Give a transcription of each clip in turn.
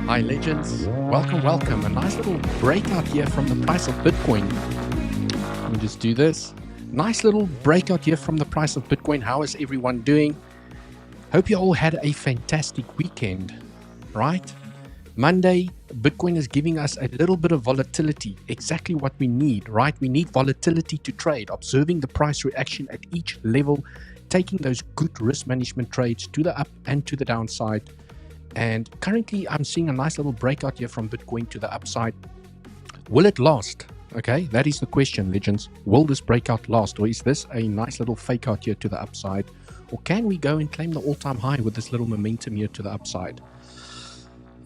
Hi legends, welcome. A nice little breakout here from the price of Bitcoin. Let me just do this. Nice little breakout here from the price of Bitcoin. How is everyone doing? Hope you all had a fantastic weekend, right? Monday, Bitcoin is giving us a little bit of volatility, exactly what we need, right? We need volatility to trade, observing the price reaction at each level, taking those good risk management trades to the up and to the downside. And currently, I'm seeing a nice little breakout here from Bitcoin to the upside. Will it last? Okay, that is the question, legends. Will this breakout last, or is this a nice little fake out here to the upside? Or can we go and claim the all-time high with this little momentum here to the upside?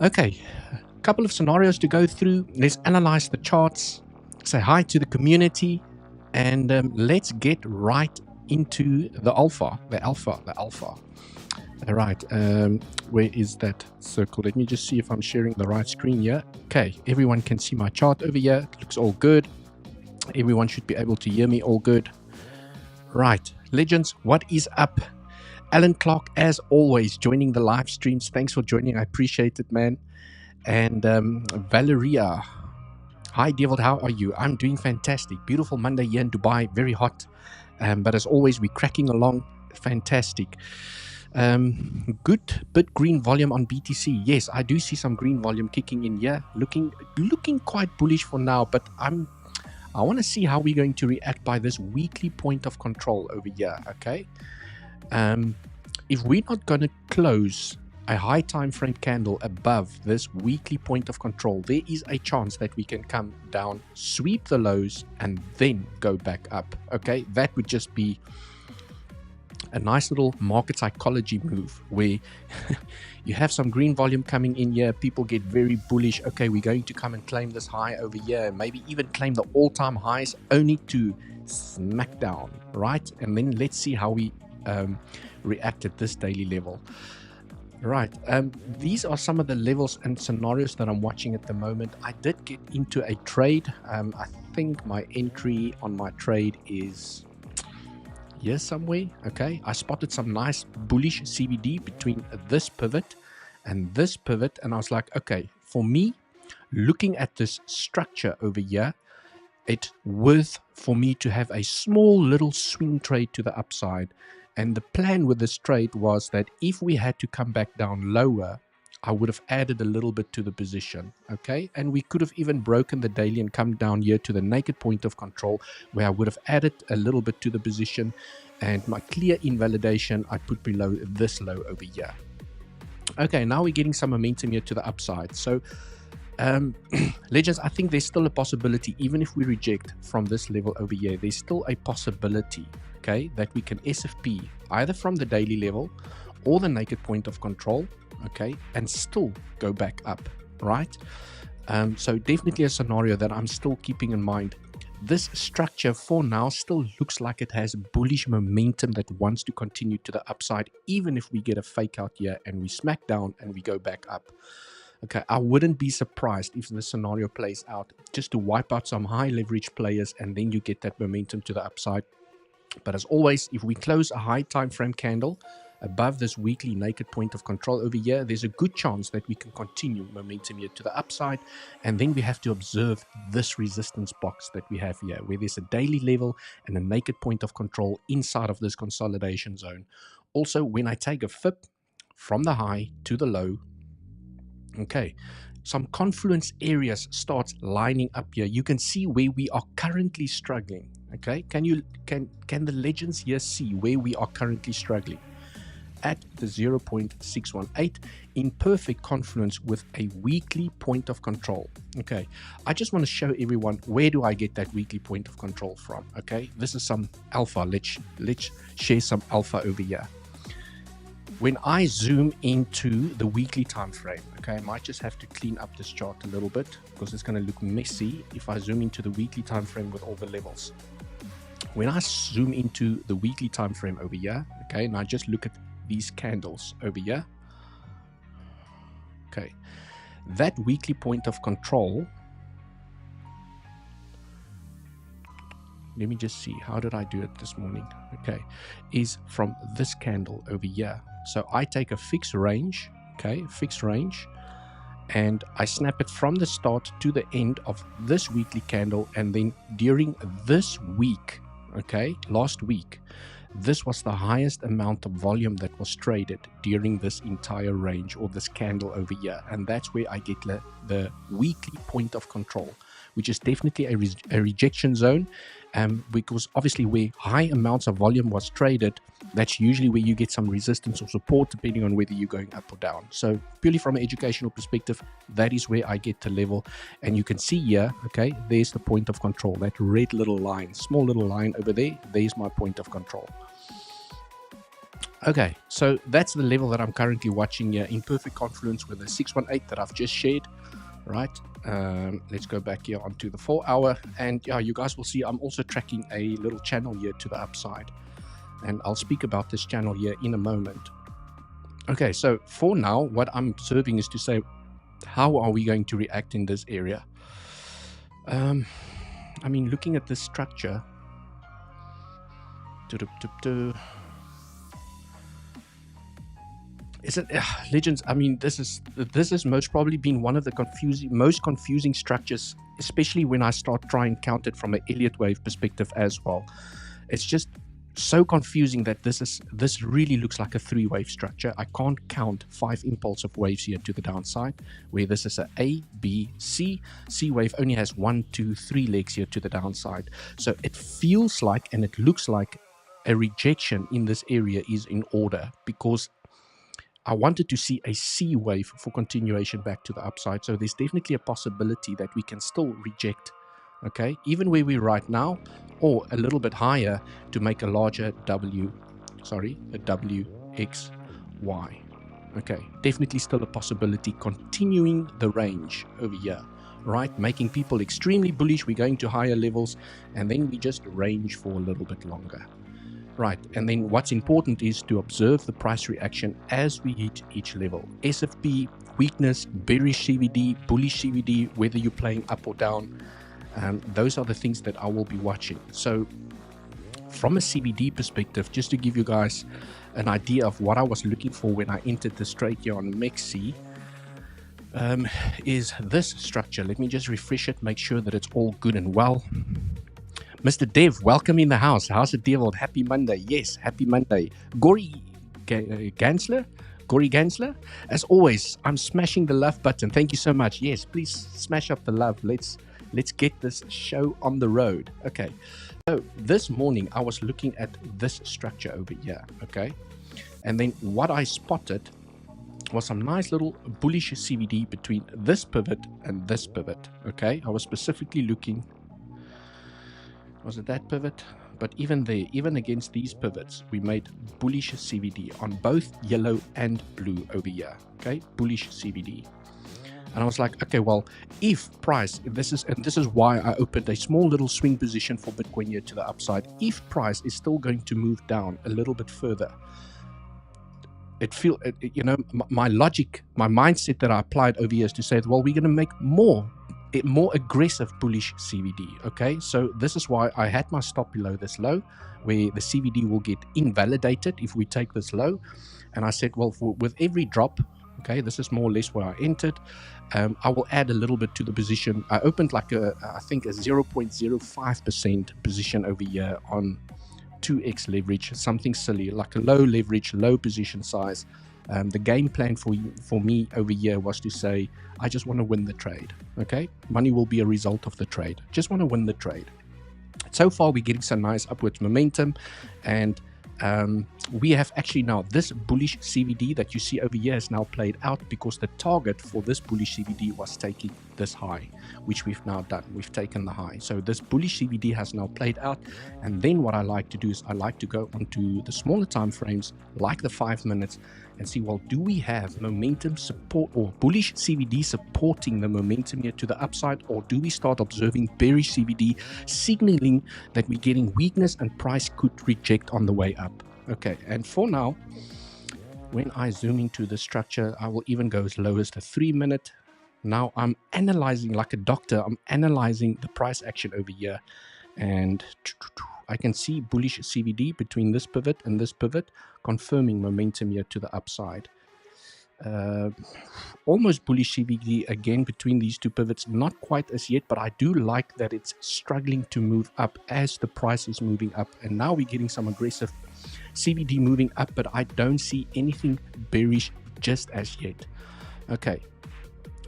Okay, a couple of scenarios to go through. Let's analyze the charts, say hi to the community, and let's get right into the alpha. All right, where is that circle? Let me just see if I'm sharing the right screen here. Okay, everyone can see my chart over here. It looks all good. Everyone should be able to hear me all good. Right, legends, what is up? Alan Clark, as always, joining the live streams. Thanks for joining. I appreciate it, man. And Valeria, hi, Devil, how are you? I'm doing fantastic. Beautiful Monday here in Dubai, very hot. But as always, we're cracking along. Fantastic. Good bit green volume on BTC. Yes, I do see some green volume kicking in here. Looking quite bullish for now, but I want to see how we're going to react by this weekly point of control over here. Okay. If we're not going to close a high time frame candle above this weekly point of control, there is a chance that we can come down, sweep the lows, and then go back up. Okay, that would just be a nice little market psychology move where you have some green volume coming in here. People get very bullish. Okay, we're going to come and claim this high over here, maybe even claim the all-time highs, only to smack down, right? And then let's see how we react at this daily level. Right, these are some of the levels and scenarios that I'm watching at the moment. I did get into a trade. I think my entry on my trade is here somewhere. Okay, I spotted some nice bullish CBD between this pivot and this pivot, and I was like, okay, for me, looking at this structure over here, it's worth for me to have a small little swing trade to the upside. And the plan with this trade was that if we had to come back down lower, I would have added a little bit to the position, okay? And we could have even broken the daily and come down here to the naked point of control, where I would have added a little bit to the position, and my clear invalidation I put below this low over here. Okay, now we're getting some momentum here to the upside. So legends, I think there's still a possibility, even if we reject from this level over here, there's still a possibility, okay, that we can SFP either from the daily level or the naked point of control, okay, and still go back up, right? So definitely a scenario that I'm still keeping in mind. This structure for now still looks like it has bullish momentum that wants to continue to the upside, even if we get a fake out here and we smack down and we go back up. Okay, I wouldn't be surprised if the scenario plays out just to wipe out some high leverage players and then you get that momentum to the upside. But as always, if we close a high time frame candle above this weekly naked point of control over here, there's a good chance that we can continue momentum here to the upside. And then we have to observe this resistance box that we have here, where there's a daily level and a naked point of control inside of this consolidation zone. Also, when I take a FIP from the high to the low, okay, some confluence areas starts lining up here. You can see where we are currently struggling. Okay, can the legends here see where we are currently struggling? At the 0.618 in perfect confluence with a weekly point of control. Okay, I just want to show everyone where do I get that weekly point of control from. Okay, this is some alpha. Let's share some alpha over here. When I zoom into the weekly time frame, okay, I might just have to clean up this chart a little bit because it's going to look messy if I zoom into the weekly time frame with all the levels. When I zoom into the weekly time frame over here, okay, and I just look at these candles over here, okay, that weekly point of control, let me just see, how did I do it this morning? Okay, is from this candle over here. So I take a fixed range, okay, fixed range, and I snap it from the start to the end of this weekly candle, and then during this week, okay, last week, this was the highest amount of volume that was traded during this entire range, or this candle over here, and that's where I get the weekly point of control, which is definitely a rejection zone, because obviously where high amounts of volume was traded, that's usually where you get some resistance or support depending on whether you're going up or down. So purely from an educational perspective, that is where I get the level. And you can see here, okay, there's the point of control, that red little line, small little line over there, there's my point of control. Okay, so that's the level that I'm currently watching here in perfect confluence with the 618 that I've just shared. Right, let's go back here onto the 4 hour, and yeah, you guys will see I'm also tracking a little channel here to the upside, and I'll speak about this channel here in a moment. Okay, so for now, what I'm observing is to say, how are we going to react in this area? I mean, looking at this structure, is it legends? I mean, this has most probably been one of the most confusing structures, especially when I start trying to count it from an Elliott wave perspective as well. It's just so confusing that this really looks like a 3-wave structure. I can't count 5 impulsive waves here to the downside, where this is A, B, C. C wave only has 1, 2, 3 legs here to the downside. So it feels like, and it looks like, a rejection in this area is in order, because I wanted to see a C wave for continuation back to the upside. So there's definitely a possibility that we can still reject, okay, even where we're right now, or a little bit higher to make a larger WXY. Okay, definitely still a possibility, continuing the range over here, right? Making people extremely bullish. We're going to higher levels, and then we just range for a little bit longer. Right, and then what's important is to observe the price reaction as we hit each level. SFP, weakness, bearish CVD, bullish CVD, whether you're playing up or down, those are the things that I will be watching. So from a CVD perspective, just to give you guys an idea of what I was looking for when I entered this trade here on 𝗖𝗍𝗃, is this structure. Let me just refresh it, make sure that it's all good and well. Mr. Dev, welcome in the house. How's it, Devold? Happy Monday. Yes, happy Monday. 𝗬𝗍𝗃 Gansler. As always, I'm smashing the love button. Thank you so much. Yes, please smash up the love. Let's get this show on the road. Okay. So this morning I was looking at this structure over here. Okay. And then what I spotted was some nice little bullish CVD between this pivot and this pivot. Okay. I was specifically looking. Was it that pivot? But even there, even against these pivots, we made bullish CVD on both yellow and blue over here. Okay, bullish CVD. And I was like, okay, well, if price, this is why I opened a small little swing position for Bitcoin here to the upside. If price is still going to move down a little bit further, my logic, my mindset that I applied over here is to say, well, we're going to make more aggressive bullish CVD. Okay, so this is why I had my stop below this low, where the CVD will get invalidated if we take this low. And I said, well, with every drop, okay, this is more or less where I entered, I will add a little bit to the position. I opened like I think a 0.05% position over here on 2x leverage, something silly, like a low leverage, low position size. The game plan for me over here was to say, I just want to win the trade. Okay, money will be a result of the trade. Just want to win the trade. So far, we're getting some nice upwards momentum, and we have actually now this bullish CVD that you see over here is now played out, because the target for this bullish CVD was taking this high, which we've now done. We've taken the high. So this bullish CVD has now played out. And then what I like to do is I like to go onto the smaller time frames, like the 5 minutes, and see, well, do we have momentum support or bullish CVD supporting the momentum here to the upside, or do we start observing bearish CVD signaling that we're getting weakness and price could reject on the way up? Okay, and for now, when I zoom into the structure, I will even go as low as the 3-minute. Now I'm analyzing like a doctor. I'm analyzing the price action over here, and I can see bullish CVD between this pivot and this pivot, confirming momentum here to the upside. Almost bullish CVD again between these two pivots, not quite as yet, but I do like that it's struggling to move up as the price is moving up. And now we're getting some aggressive CVD moving up, but I don't see anything bearish just as yet. Okay.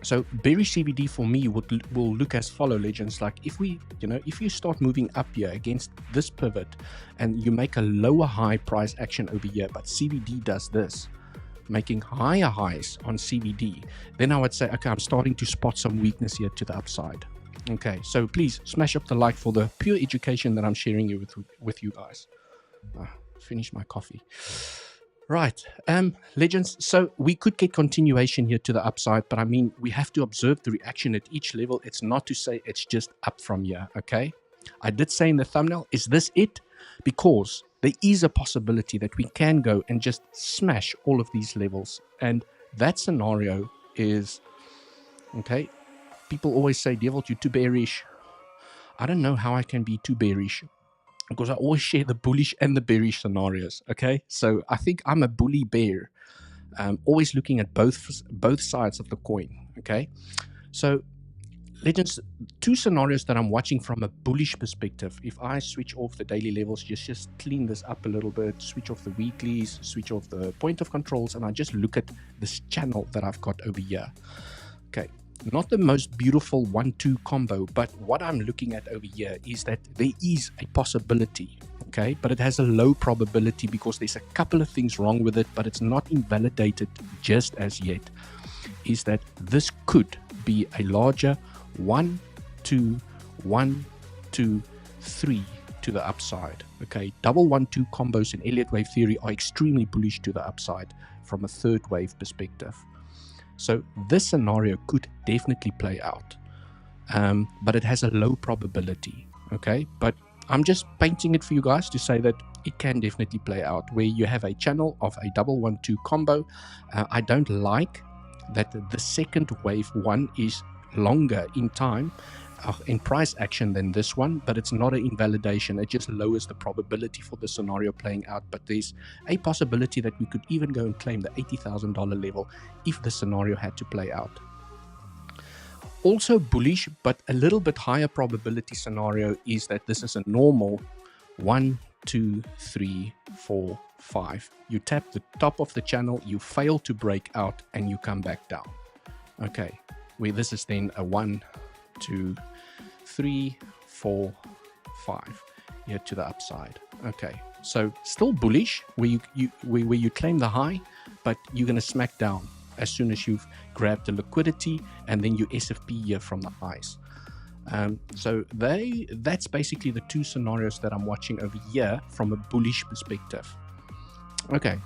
So bearish CVD for me will look as follow, legends. Like if we, if you start moving up here against this pivot and you make a lower high price action over here, but CVD does this, making higher highs on CVD, then I would say, okay, I'm starting to spot some weakness here to the upside. Okay, so please smash up the like for the pure education that I'm sharing here with you guys. Finish my coffee. Right, legends, so we could get continuation here to the upside, but I mean, we have to observe the reaction at each level. It's not to say it's just up from here, okay? I did say in the thumbnail, is this it? Because there is a possibility that we can go and just smash all of these levels. And that scenario is, okay, people always say, Devil, you're too bearish. I don't know how I can be too bearish, because I always share the bullish and the bearish scenarios, okay? So I think I'm a bully bear, always looking at both sides of the coin, okay? So, legends, two scenarios that I'm watching from a bullish perspective. If I switch off the daily levels, just clean this up a little bit, switch off the weeklies, switch off the point of controls, and I just look at this channel that I've got over here, okay? Not the most beautiful 1-2 combo, but what I'm looking at over here is that there is a possibility, okay, but it has a low probability because there's a couple of things wrong with it, but it's not invalidated just as yet, is that this could be a larger 1, 2, 1, 2, 3 to the upside, okay? Double 1-2 combos in Elliott wave theory are extremely bullish to the upside from a third wave perspective. So this scenario could definitely play out, but it has a low probability, okay? But I'm just painting it for you guys to say that it can definitely play out, where you have a channel of a double 1-2 combo. I don't like that the second wave one is longer in time, in price action than this one, but it's not an invalidation. It just lowers the probability for the scenario playing out, but there's a possibility that we could even go and claim the $80,000 level if the scenario had to play out. Also bullish, but a little bit higher probability scenario is that this is a normal 1, 2, 3, 4, 5. You tap the top of the channel, you fail to break out, and you come back down. Okay, where this is then a 1, 2, 3, 4, 5 here to the upside. Okay, so still bullish where you claim the high, but you're going to smack down as soon as you've grabbed the liquidity, and then you SFP here from the highs. So that's basically the two scenarios that I'm watching over here from a bullish perspective. Okay.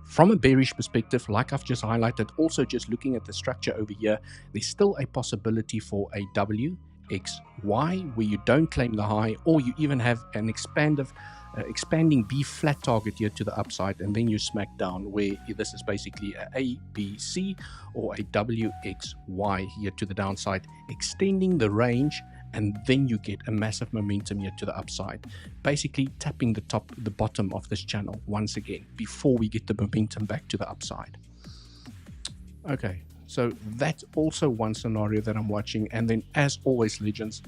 From a bearish perspective, like I've just highlighted, also just looking at the structure over here, there's still a possibility for a WXY where you don't claim the high, or you even have an expanding B flat target here to the upside, and then you smack down where this is basically a ABC or a WXY here to the downside, extending the range, and then you get a massive momentum here to the upside, basically tapping the bottom of this channel once again before we get the momentum back to the upside. Okay, so that's also one scenario that I'm watching. And then, as always, legends,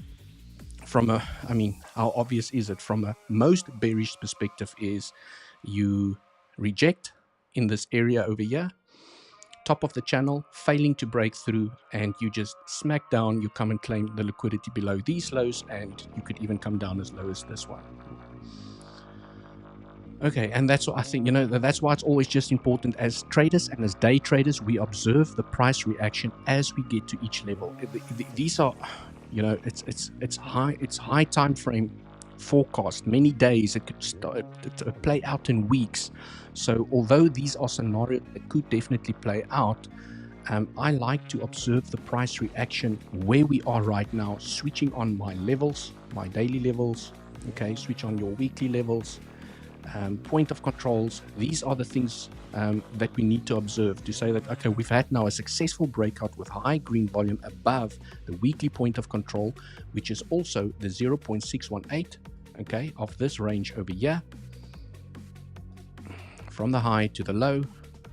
from a, I mean, how obvious is it? From a most bearish perspective is you reject in this area over here, top of the channel, failing to break through, and you just smack down, you come and claim the liquidity below these lows, and you could even come down as low as this one. Okay, and that's what I think, that's why it's always just important as traders and as day traders, we observe the price reaction as we get to each level. These are, it's high time frame forecast, many days. It could play out in weeks. So although these are scenarios that could definitely play out, I like to observe the price reaction where we are right now, switching on my levels, my daily levels, okay, switch on your weekly levels, point of controls. These are the things that we need to observe to say that, okay, we've had now a successful breakout with high green volume above the weekly point of control, which is also the 0.618, okay, of this range over here, from the high to the low.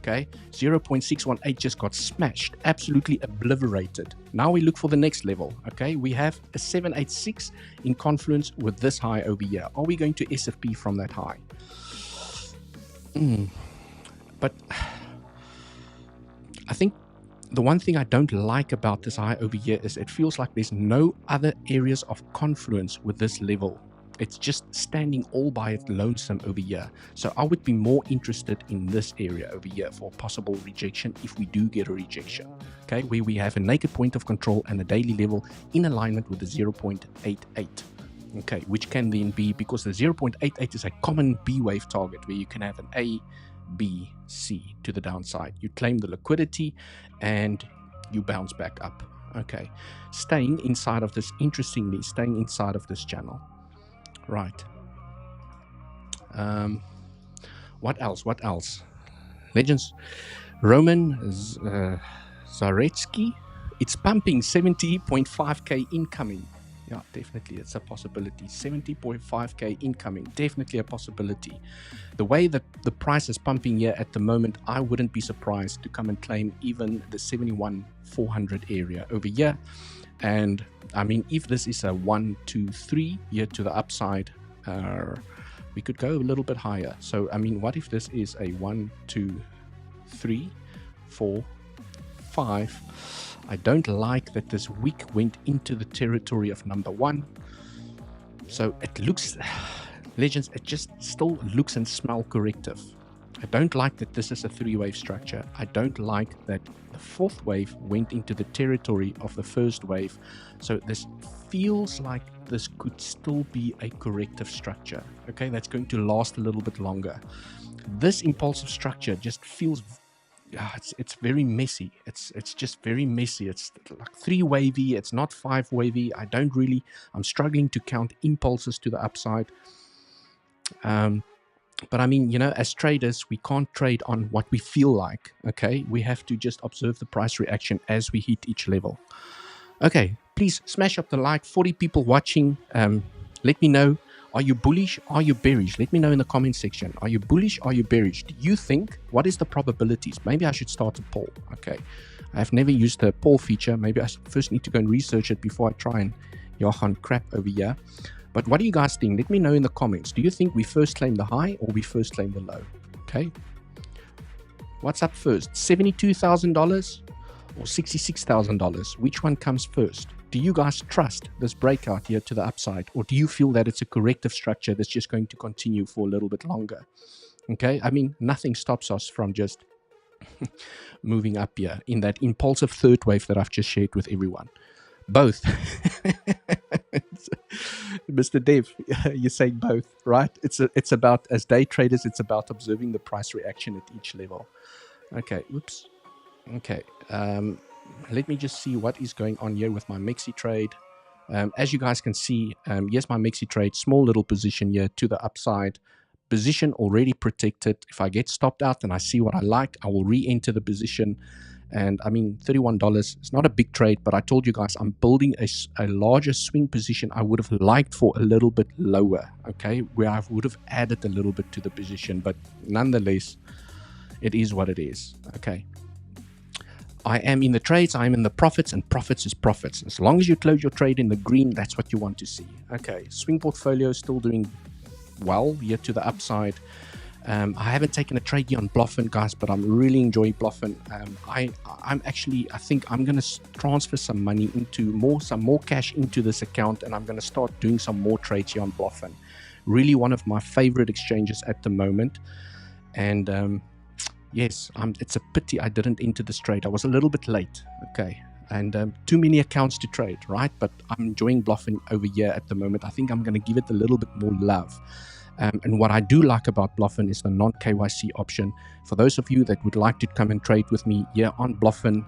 Okay, 0.618 just got smashed, absolutely obliterated. Now we look for the next level. Okay, we have a 786 in confluence with this high over here. Are we going to SFP from that high? But I think the one thing I don't like about this high over here is it feels like there's no other areas of confluence with this level. It's just standing all by its lonesome over here. So I would be more interested in this area over here for possible rejection if we do get a rejection. Okay, where we have a naked point of control and a daily level in alignment with the 0.88. Okay, which can then be, because the 0.88 is a common B wave target where you can have an A, B, C to the downside. You claim the liquidity and you bounce back up. Okay, staying inside of this, interestingly, staying inside of this channel. Right. What else? What else? Legends. Roman 𝗖𝗿𝘆𝗽𝗍𝗍. It's pumping 70.5k incoming. Yeah, definitely. It's a possibility. 70.5k incoming. Definitely a possibility. The way that the price is pumping here at the moment, I wouldn't be surprised to come and claim even the 71,400 area over here. And I mean, if this is a 1, 2, 3 here to the upside, we could go a little bit higher. So, I mean, what if this is a 1, 2, 3, 4, 5? I don't like that this wick went into the territory of number 1. So it looks, legends, it just still looks and smell corrective. I don't like that this is a 3-wave structure. I don't like that the 4th wave went into the territory of the 1st wave. So this feels like this could still be a corrective structure. Okay, that's going to last a little bit longer. This impulsive structure just feels, it's very messy. It's just very messy. It's like 3-wavy. It's not 5-wavy. I'm struggling to count impulses to the upside. But I mean, you know, as traders, we can't trade on what we feel like, okay? We have to just observe the price reaction as we hit each level. Okay, please smash up the like. 40 people watching. Let me know, are you bullish? Are you bearish? Let me know in the comment section. Are you bullish? Are you bearish? Do you think, what is the probabilities? Maybe I should start a poll, okay? I have never used the poll feature. Maybe I first need to go and research it before I try and Johan crap over here. But what do you guys think? Let me know in the comments. Do you think we first claim the high or we first claim the low? Okay. What's up first? $72,000 or $66,000? Which one comes first? Do you guys trust this breakout here to the upside? Or do you feel that it's a corrective structure that's just going to continue for a little bit longer? Okay. I mean, nothing stops us from just moving up here in that impulsive 3rd wave that I've just shared with everyone. Both. Mr. Dev, you're saying both, right? It's about, as day traders, it's about observing the price reaction at each level. Okay, whoops. Okay, let me just see what is going on here with my 𝗖𝗍𝗍𝗍 trade. As you guys can see, yes, my 𝗖𝗍𝗍𝗍 trade, small little position here to the upside. Position already protected. If I get stopped out and I see what I like, I will re-enter the position. And I mean, $31 is not a big trade, but I told you guys I'm building a larger swing position. I would have liked for a little bit lower, okay, where I would have added a little bit to the position, but nonetheless, it is what it is, okay. I am in the trades, I am in the profits, and profits is profits. As long as you close your trade in the green, that's what you want to see. Okay, swing portfolio still doing well here to the upside. I haven't taken a trade here on Bluffin, guys, but I'm really enjoying Bluffin. I think I'm going to transfer some money into some more cash into this account, and I'm going to start doing some more trades here on Bluffin. Really one of my favorite exchanges at the moment. And yes, it's a pity I didn't enter this trade. I was a little bit late, okay. And too many accounts to trade, right? But I'm enjoying Bluffin over here at the moment. I think I'm going to give it a little bit more love. And what I do like about Bluffin is the non-KYC option. For those of you that would like to come and trade with me here on Bluffin,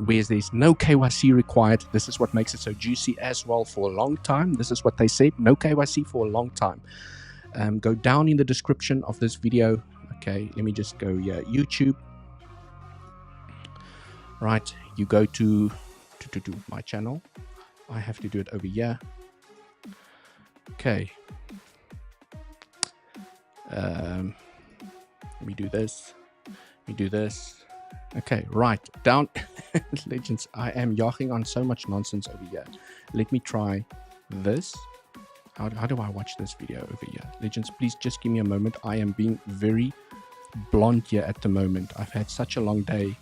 where there's no KYC required, this is what makes it so juicy as well for a long time. This is what they said, no KYC for a long time. Go down in the description of this video. Okay, let me just go here, YouTube. Right, you go to my channel. I have to do it over here. Okay. Let me do this. Let me do this. Okay, right. Down. Legends, I am yachting on so much nonsense over here. Let me try this. How do I watch this video over here? Legends, please just give me a moment. I am being very blonde here at the moment. I've had such a long day.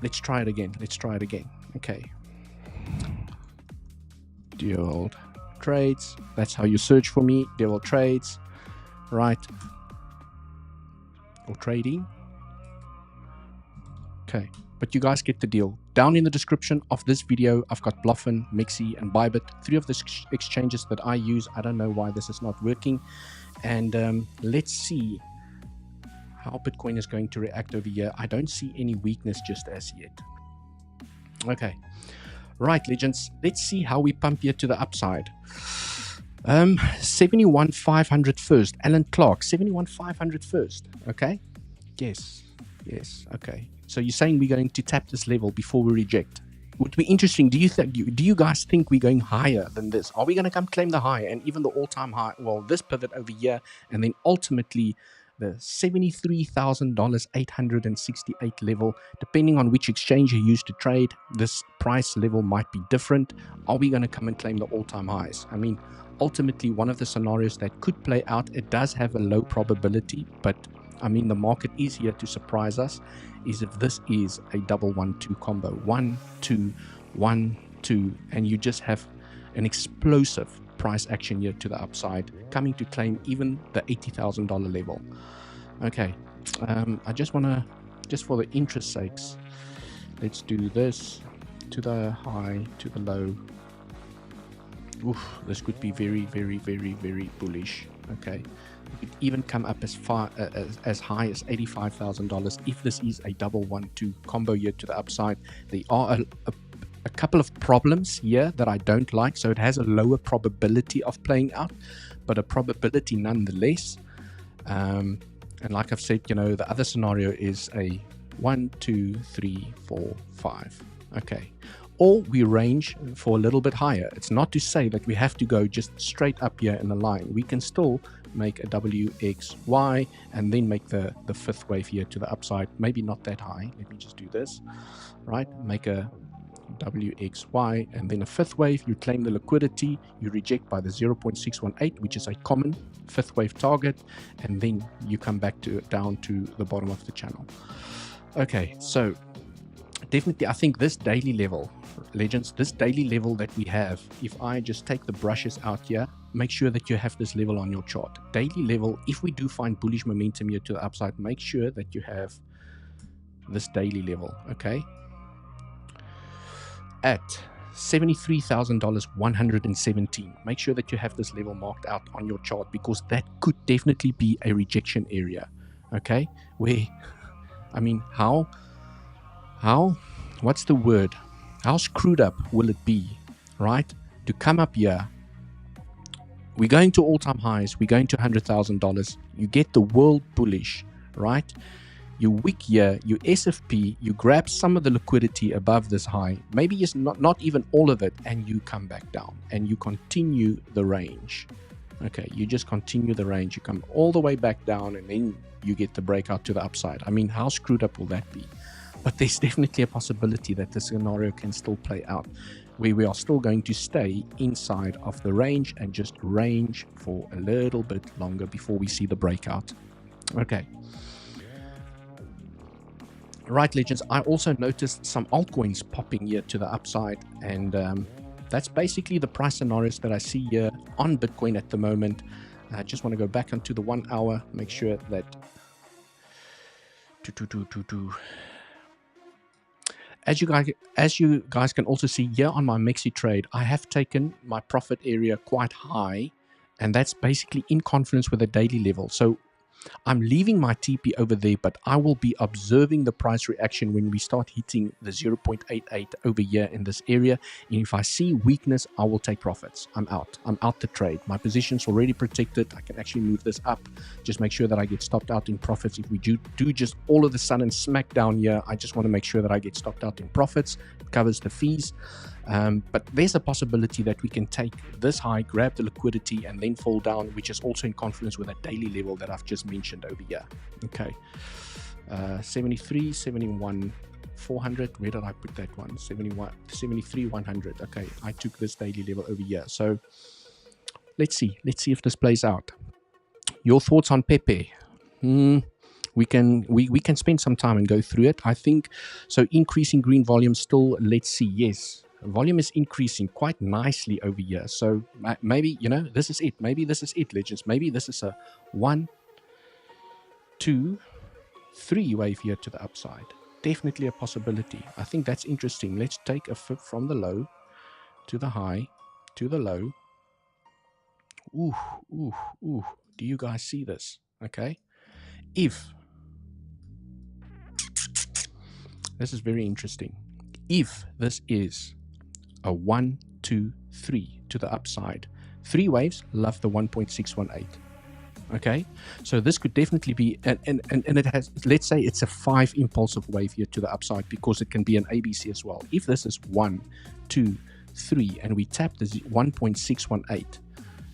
Let's try it again. Let's try it again. Okay. Dear old trades. That's how you search for me. Dear old trades. Right. Or trading. Okay. But you guys get the deal. Down in the description of this video, I've got Bluffin, 𝗞𝗍, and 𝗖𝗿, 3 of the exchanges that I use. I don't know why this is not working. And let's see how Bitcoin is going to react over here. I don't see any weakness just as yet. Okay. Right, legends. Let's see how we pump here to the upside. 71,500 first. Alan Clark, 71,500 first. Okay. Yes. Yes. Okay. So you're saying we're going to tap this level before we reject? Would be interesting. Do you guys think we're going higher than this? Are we going to come claim the high and even the all-time high? Well, this pivot over here, and then ultimately the $73,868 level, depending on which exchange you use to trade, this price level might be different. Are we going to come and claim the all-time highs? I mean, ultimately, one of the scenarios that could play out, it does have a low probability, but I mean, the market is here to surprise us, is if this is a 1-1-2 combo, 1, 2, 1, 2, and you just have an explosive price action here to the upside, coming to claim even the $80,000 level. Okay, I just want to, just for the interest sakes, let's do this to the high, to the low. Oof, this could be very, very, very, very bullish. Okay, it could even come up as far as high as $85,000 if this is a 1-1-2 combo here to the upside. There are a couple of problems here that I don't like, so it has a lower probability of playing out, but a probability nonetheless. And like I've said, you know, the other scenario is a 1, 2, 3, 4, 5. Okay. Or we range for a little bit higher. It's not to say that we have to go just straight up here in a line. We can still make a WXY and then make the fifth wave here to the upside. Maybe not that high. Let me just do this. Right? Make a WXY and then a fifth wave. You claim the liquidity. You reject by the 0.618, which is a common fifth wave target. And then you come back down to the bottom of the channel. Okay, so definitely, I think this daily level, legends, this daily level that we have, if I just take the brushes out here, make sure that you have this level on your chart. Daily level, if we do find bullish momentum here to the upside, make sure that you have this daily level, okay? At $73,117. Make sure that you have this level marked out on your chart, because that could definitely be a rejection area, okay? Where, I mean, what's the word? How screwed up will it be, right? To come up here, we're going to all-time highs, we're going to $100,000, you get the world bullish, right? You wick here, you SFP, you grab some of the liquidity above this high, maybe it's not even all of it, and you come back down, and you continue the range. Okay, you just continue the range, you come all the way back down, and then you get the breakout to the upside. I mean, how screwed up will that be? But there's definitely a possibility that the scenario can still play out, where we are still going to stay inside of the range and just range for a little bit longer before we see the breakout. Okay. Right, legends, I also noticed some altcoins popping here to the upside, and that's basically the price scenarios that I see here on Bitcoin at the moment. I just want to go back onto the 1 hour, make sure that as you guys can also see here on my 𝗞𝗍 trade, I have taken my profit area quite high And that's basically in confluence with the daily level. So I'm leaving my TP over there, but I will be observing the price reaction when we start hitting the 0.88 over here in this area. And if I see weakness, I will take profits. I'm out. I'm out the trade. My position's already protected. I can actually move this up. Just make sure that I get stopped out in profits. If we do just all of a sudden smack down here, I just want to make sure that I get stopped out in profits. It covers the fees. But there's a possibility that we can take this high, grab the liquidity, and then fall down, which is also in confluence with that daily level that I've just mentioned over here. Okay, 73, 71, 400. Where did I put that one? 71, 73, 100. Okay, I took this daily level over here. So let's see if this plays out. Your thoughts on 𝗬𝗍? We can spend some time and go through it. I think so. Increasing green volume still. Let's see. Yes. Volume is increasing quite nicely over here. So maybe, this is it. Maybe this is it, legends. Maybe this is a 1, 2, 3 wave here to the upside. Definitely a possibility. I think that's interesting. Let's take a flip from the low to the high to the low. Ooh. Do you guys see this? Okay. If this is very interesting. If this is a 1, 2, 3 to the upside, 3 waves, love the 1.618. Okay, so this could definitely be, and it has, let's say it's a 5 impulsive wave here to the upside, because it can be an ABC as well. If this is 1, 2, 3, and we tap the 1.618,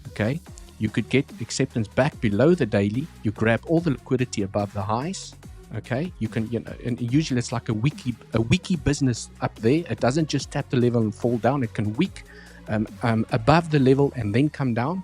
okay, you could get acceptance back below the daily. You grab all the liquidity above the highs. Okay, you can, and usually it's like a wiki business up there. It doesn't just tap the level and fall down. It can wick above the level and then come down.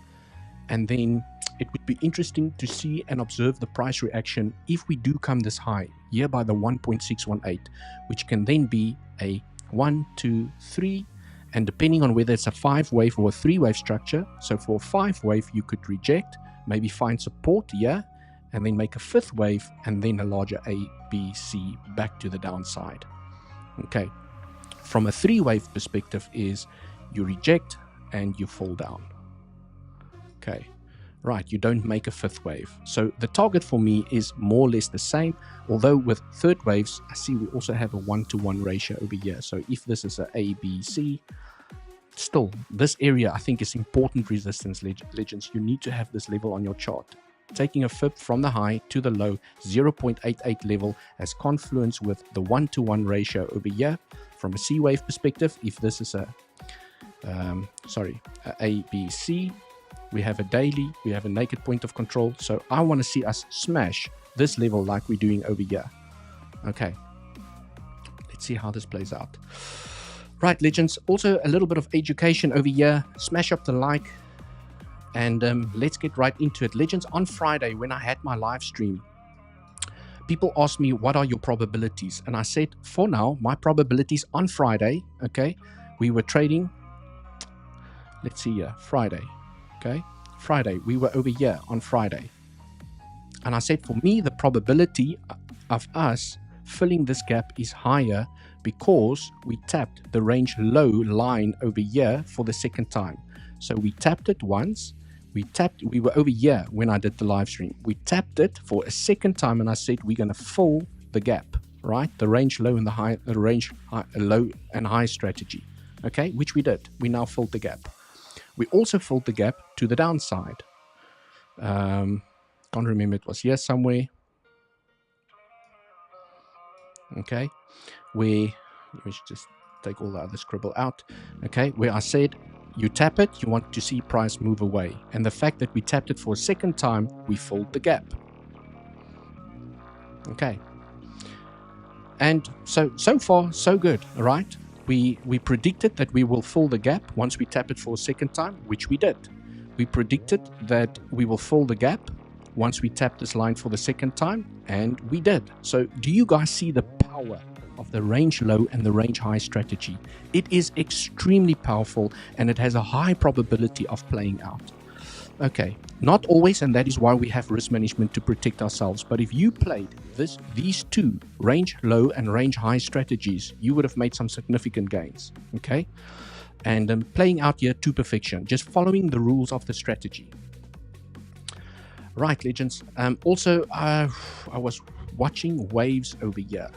And then it would be interesting to see and observe the price reaction if we do come this high here by the 1.618, which can then be a 1, 2, 3, and depending on whether it's a 5 wave or a 3 wave structure. So for a 5 wave, you could reject, maybe find support here, and then make a 5th wave, and then a larger A, B, C back to the downside. Okay, from a 3 wave perspective is you reject and you fall down. Okay, right, you don't make a 5th wave. So the target for me is more or less the same, although with 3rd waves, I see we also have a 1-to-1 ratio over here. So if this is a A, B, C, still, this area I think is important resistance, legends. You need to have this level on your chart. Taking a fib from the high to the low, 0.88 level as confluence with the 1-to-1 ratio over here. From a C wave perspective, if this is a ABC, we have a daily, we have a naked point of control. So I want to see us smash this level like we're doing over here. Okay, let's see how this plays out. Right, legends, also a little bit of education over here. Smash up the like. And let's get right into it. Legends, on Friday, when I had my live stream, people asked me, what are your probabilities? And I said, for now, my probabilities on Friday, okay, we were trading, let's see here, Friday, okay, Friday, we were over here on Friday. And I said, for me, the probability of us filling this gap is higher because we tapped the range low line over here for the second time. So we tapped it once. We were over here when I did the live stream. We tapped it for a second time, and I said we're going to fill the gap, right? The range low and the high, the range high, low and high strategy, okay? Which we did. We now filled the gap. We also filled the gap to the downside. Can't remember, it was here somewhere. Okay, let me just take all the other scribble out. Okay, where I said, you tap it, you want to see price move away. And the fact that we tapped it for a second time, we filled the gap. Okay. And so far, so good, all right? We predicted that we will fill the gap once we tap it for a second time, which we did. We predicted that we will fill the gap once we tap this line for the second time, and we did. So do you guys see the power of the range low and the range high strategy? It is extremely powerful, and it has a high probability of playing out. Okay, not always, and that is why we have risk management to protect ourselves. But if you played these two range low and range high strategies, you would have made some significant gains. Okay, and playing out here to perfection, just following the rules of the strategy. Right, legends. Also, I was watching waves over here.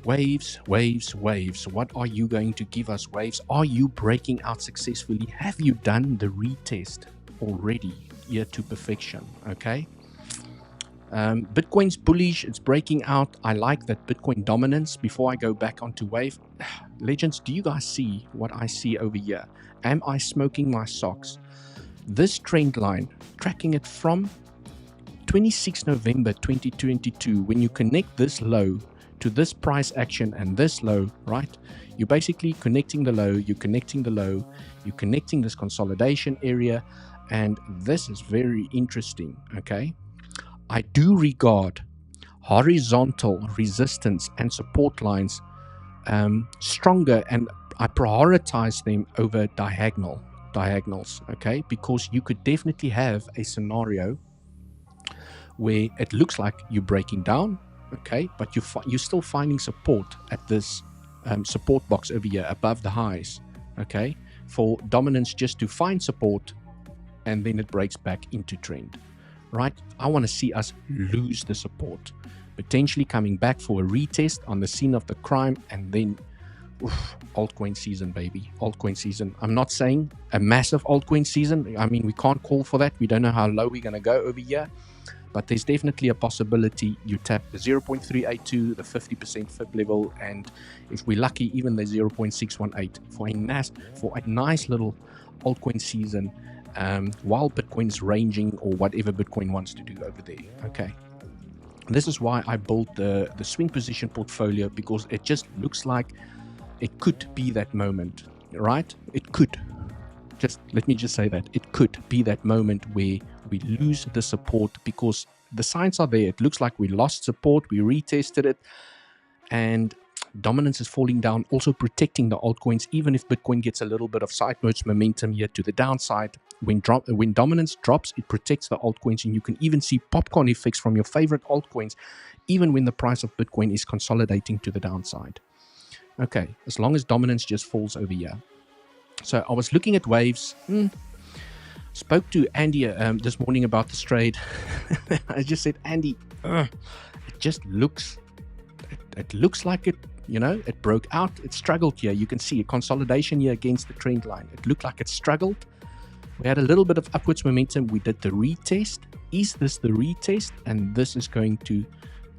Waves. What are you going to give us, waves? Are you breaking out successfully? Have you done the retest already here to perfection? Okay. Bitcoin's bullish. It's breaking out. I like that Bitcoin dominance. Before I go back onto wave, legends, do you guys see what I see over here? Am I smoking my socks? This trend line, tracking it from 26 November 2022, when you connect this low to this price action and this low, right? You're basically connecting the low, you're connecting the low, you're connecting this consolidation area, and this is very interesting, okay? I do regard horizontal resistance and support lines stronger, and I prioritize them over diagonals, okay? Because you could definitely have a scenario where it looks like you're breaking down, okay, but you're still finding support at this support box over here above the highs, okay, for dominance just to find support, and then it breaks back into trend, right? I want to see us lose the support, potentially coming back for a retest on the scene of the crime, and then altcoin season, baby. Altcoin season. I'm not saying a massive altcoin season. I mean, we can't call for that. We don't know how low we're going to go over here, but there's definitely a possibility you tap the 0.382, the 50% fib level, and if we're lucky, even the 0.618 for a nice little altcoin season, while Bitcoin's ranging, or whatever Bitcoin wants to do over there. Okay. This is why I built the swing position portfolio, because it just looks like it could be that moment, right? It could. Let me just say that it could be that moment where we lose the support, because the signs are there. It looks like we lost support, we retested it, and dominance is falling down, also protecting the altcoins. Even if Bitcoin gets a little bit of side modes momentum here to the downside, when dominance drops, it protects the altcoins, and you can even see popcorn effects from your favorite altcoins, even when the price of Bitcoin is consolidating to the downside. Okay, as long as dominance just falls over here. So I was looking at waves. Spoke to Andy this morning about this trade. I just said, Andy, it just looks, it looks like it, it broke out. It struggled here. You can see a consolidation here against the trend line. It looked like it struggled. We had a little bit of upwards momentum. We did the retest. Is this the retest? And this is going to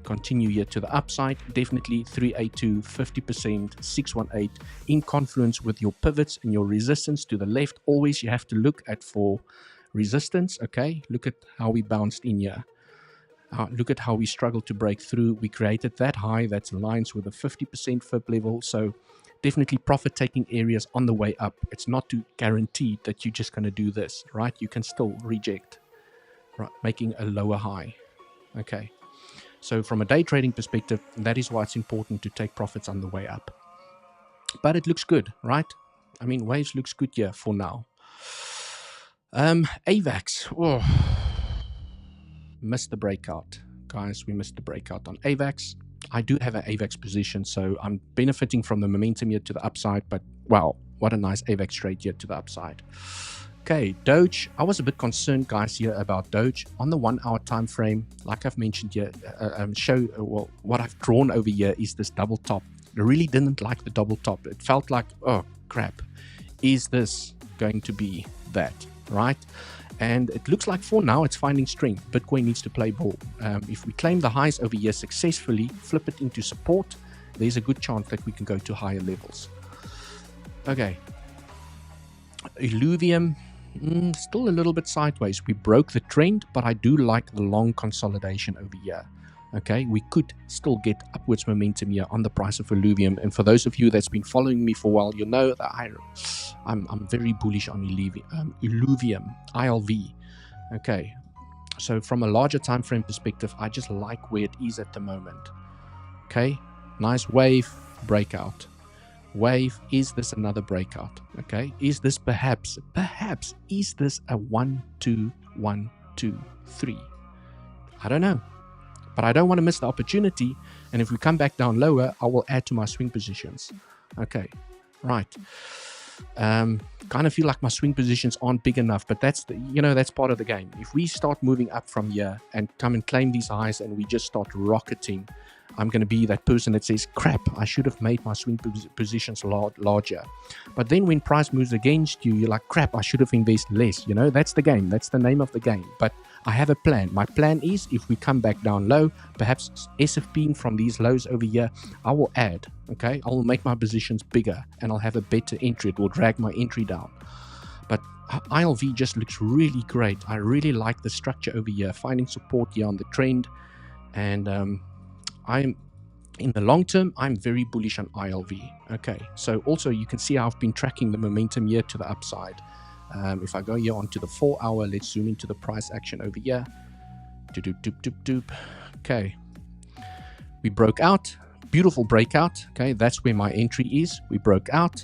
continue here to the upside. Definitely 382, 50%, 618 in confluence with your pivots and your resistance to the left. Always you have to look at for resistance. Okay, look at how we bounced in here. Look at how we struggled to break through. We created that high that's aligns with a 50% fib level. So definitely profit taking areas on the way up. It's not to guarantee that you're just going to do this, right? You can still reject, right, making a lower high. Okay. So from a day trading perspective, that is why it's important to take profits on the way up. But it looks good, right? I mean, waves looks good here for now. AVAX. Oh, missed the breakout. Guys, we missed the breakout on AVAX. I do have an AVAX position, so I'm benefiting from the momentum here to the upside. But wow, what a nice AVAX trade here to the upside. Okay, Doge. I was a bit concerned, guys, here about Doge on the 1 hour time frame. Like I've mentioned here, what I've drawn over here is this double top. I really didn't like the double top. It felt like, oh crap, is this going to be that, right? And it looks like for now it's finding strength. Bitcoin needs to play ball. If we claim the highs over here successfully, flip it into support, there's a good chance that we can go to higher levels. Okay, Illuvium. Still a little bit sideways. We broke the trend, but I do like the long consolidation over here. Okay, we could still get upwards momentum here on the price of Illuvium. And for those of you that's been following me for a while, you'll know that I'm very bullish on Illuvium, ILV. Okay, so from a larger time frame perspective, I just like where it is at the moment. Okay, nice wave breakout. Wave, is this another breakout? Okay, is this perhaps is this a 1 2 1 2 3? I don't know, but I don't want to miss the opportunity, and if we come back down lower, I will add to my swing positions. Okay, right. Kind of feel like my swing positions aren't big enough, but that's that's part of the game. If we start moving up from here and come and claim these highs and we just start rocketing, I'm going to be that person that says, crap, I should have made my swing positions larger. But then when price moves against you, you're like, crap, I should have invested less. That's the game. That's the name of the game. But I have a plan. My plan is, if we come back down low, perhaps SFPing from these lows over here, I will add, okay? I will make my positions bigger and I'll have a better entry. It will drag my entry down. But ILV just looks really great. I really like the structure over here, finding support here on the trend. And I'm in the long term, I'm very bullish on ILV. Okay, so also you can see how I've been tracking the momentum here to the upside. If I go here onto the 4 hour, let's zoom into the price action over here. Okay, we broke out, beautiful breakout. Okay, that's where my entry is. We broke out,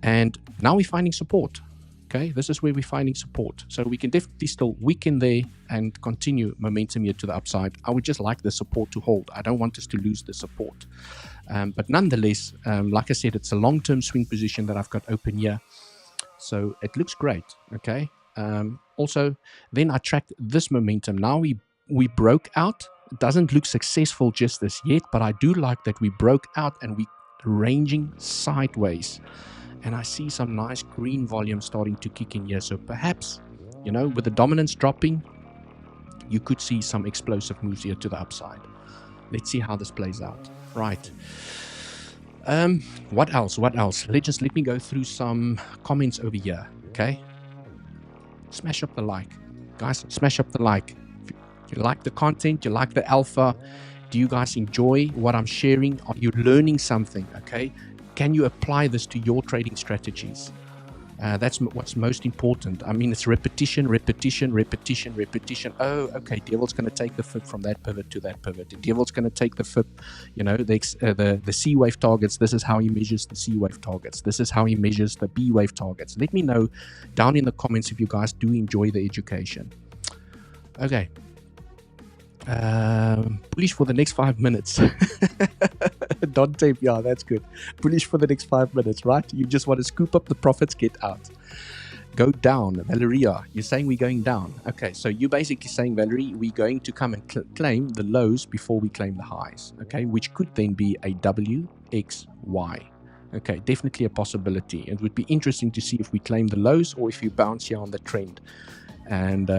and now we're finding support. Okay, this is where we're finding support. So we can definitely still weaken there and continue momentum here to the upside. I would just like the support to hold. I don't want us to lose the support. But nonetheless, like I said, it's a long-term swing position that I've got open here. So it looks great, okay? Also, then I tracked this momentum. Now we broke out. It doesn't look successful just as yet, but I do like that we broke out and we ranging sideways. And I see some nice green volume starting to kick in here. So perhaps, with the dominance dropping, you could see some explosive moves here to the upside. Let's see how this plays out. Right. What else? Let me go through some comments over here, okay? Smash up the like. Guys, smash up the like. If you like the content, you like the alpha, do you guys enjoy what I'm sharing? Are you learning something, okay? Can you apply this to your trading strategies? That's what's most important. I mean, it's repetition. Oh, okay, devil's going to take the FIB from that pivot to that pivot. The devil's going to take the FIB, the C wave targets. This is how he measures the C wave targets. This is how he measures the B wave targets. Let me know down in the comments if you guys do enjoy the education. Okay. Bullish for the next 5 minutes. Dante, yeah, that's good. Bullish for the next 5 minutes, right? You just want to scoop up the profits, get out. Go down. Valeria, you're saying we're going down. Okay, so you're basically saying, Valerie, we're going to come and claim the lows before we claim the highs, okay, which could then be a WXY. Okay, definitely a possibility. It would be interesting to see if we claim the lows or if you bounce here on the trend. And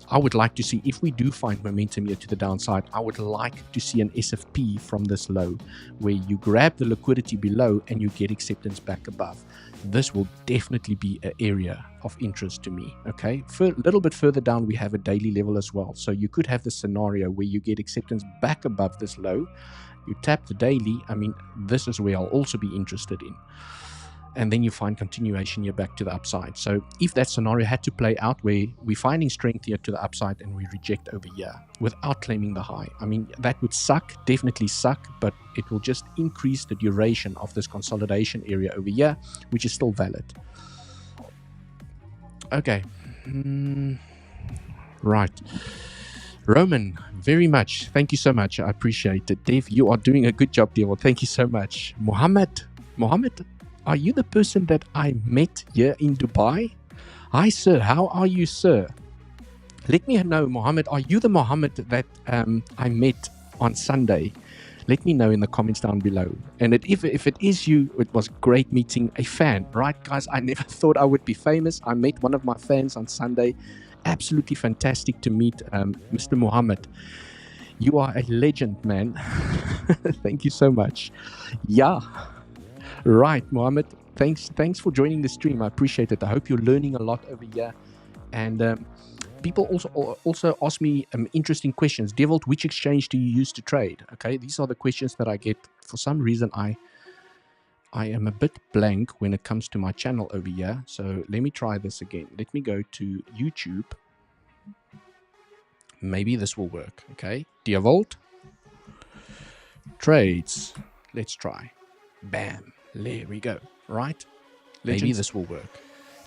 I would like to see, if we do find momentum here to the downside, I would like to see an SFP from this low, where you grab the liquidity below and you get acceptance back above. This will definitely be an area of interest to me, okay? A little bit further down, we have a daily level as well. So you could have the scenario where you get acceptance back above this low, you tap the daily. I mean, this is where I'll also be interested in. And then you find continuation here back to the upside. So if that scenario had to play out where we're finding strength here to the upside and we reject over here without claiming the high, I mean, that would suck, definitely suck, but it will just increase the duration of this consolidation area over here, which is still valid. Okay. Right. Roman, very much. Thank you so much. I appreciate it. Dave, you are doing a good job there. Well, thank you so much. Mohammed, are you the person that I met here in Dubai? Hi, sir. How are you, sir? Let me know, Mohammed. Are you the Mohammed that I met on Sunday? Let me know in the comments down below. And if it is you, it was great meeting a fan, right, guys? I never thought I would be famous. I met one of my fans on Sunday. Absolutely fantastic to meet Mr. Mohammed. You are a legend, man. Thank you so much. Yeah. Right, Mohammed, thanks for joining the stream. I appreciate it. I hope you're learning a lot over here. And people also ask me interesting questions. Devil, which exchange do you use to trade? Okay, these are the questions that I get. For some reason, I am a bit blank when it comes to my channel over here. So let me try this again. Let me go to YouTube. Maybe this will work. Okay, Deavolt trades. Let's try. Bam. There we go, right? Maybe this will work.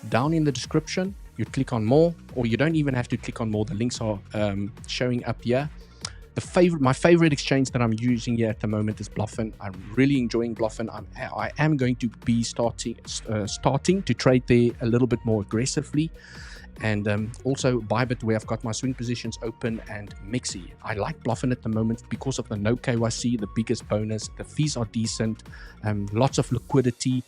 Down in the description, you click on more, or you don't even have to click on more. The links are showing up here. My favorite exchange that I'm using here at the moment is Bluffin. I'm really enjoying Bluffin. I am going to be starting to trade there a little bit more aggressively. And also Bybit, where I've got my swing positions open, and 𝗞𝗍. I like Bluffin at the moment because of the no KYC, the biggest bonus. The fees are decent, lots of liquidity.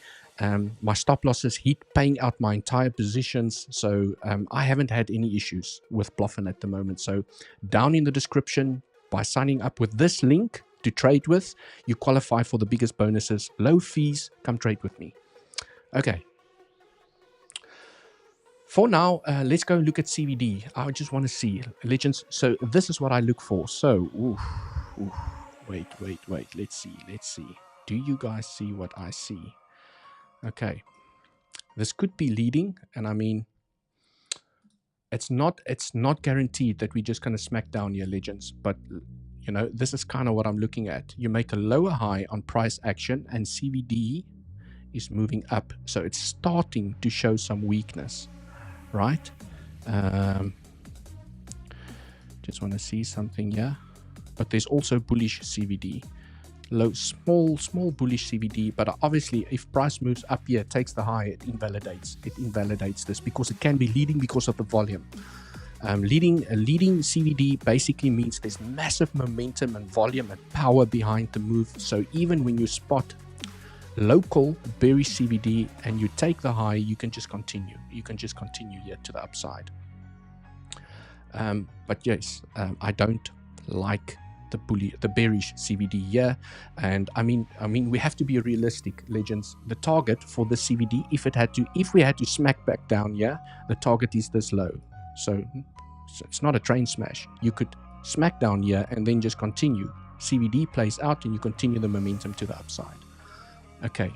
My stop losses hit paying out my entire positions. So I haven't had any issues with Bluffin at the moment. So down in the description, by signing up with this link to trade with, you qualify for the biggest bonuses, low fees. Come trade with me. Okay. For now, let's go look at CVD. I just want to see legends. So this is what I look for. So, wait. Let's see. Do you guys see what I see? Okay. This could be leading, and I mean, it's not guaranteed that we're just going to smack down here, legends. But you know, this is kind of what I'm looking at. You make a lower high on price action, and CVD is moving up, so it's starting to show some weakness. Right, just want to see something here, but there's also bullish CVD, small bullish CVD. But obviously, if price moves up here, takes the high, it invalidates this, because it can be leading because of the volume. Leading CVD basically means there's massive momentum and volume and power behind the move. So even when you spot local 𝗬𝗍 CVD and you take the high, you can just continue. You can just continue here to the upside. But yes, I don't like the bearish CVD here. And I mean, we have to be realistic, legends. The target for the CVD, if we had to smack back down here, the target is this low. So it's not a train smash. You could smack down here and then just continue. CVD plays out and you continue the momentum to the upside. Okay,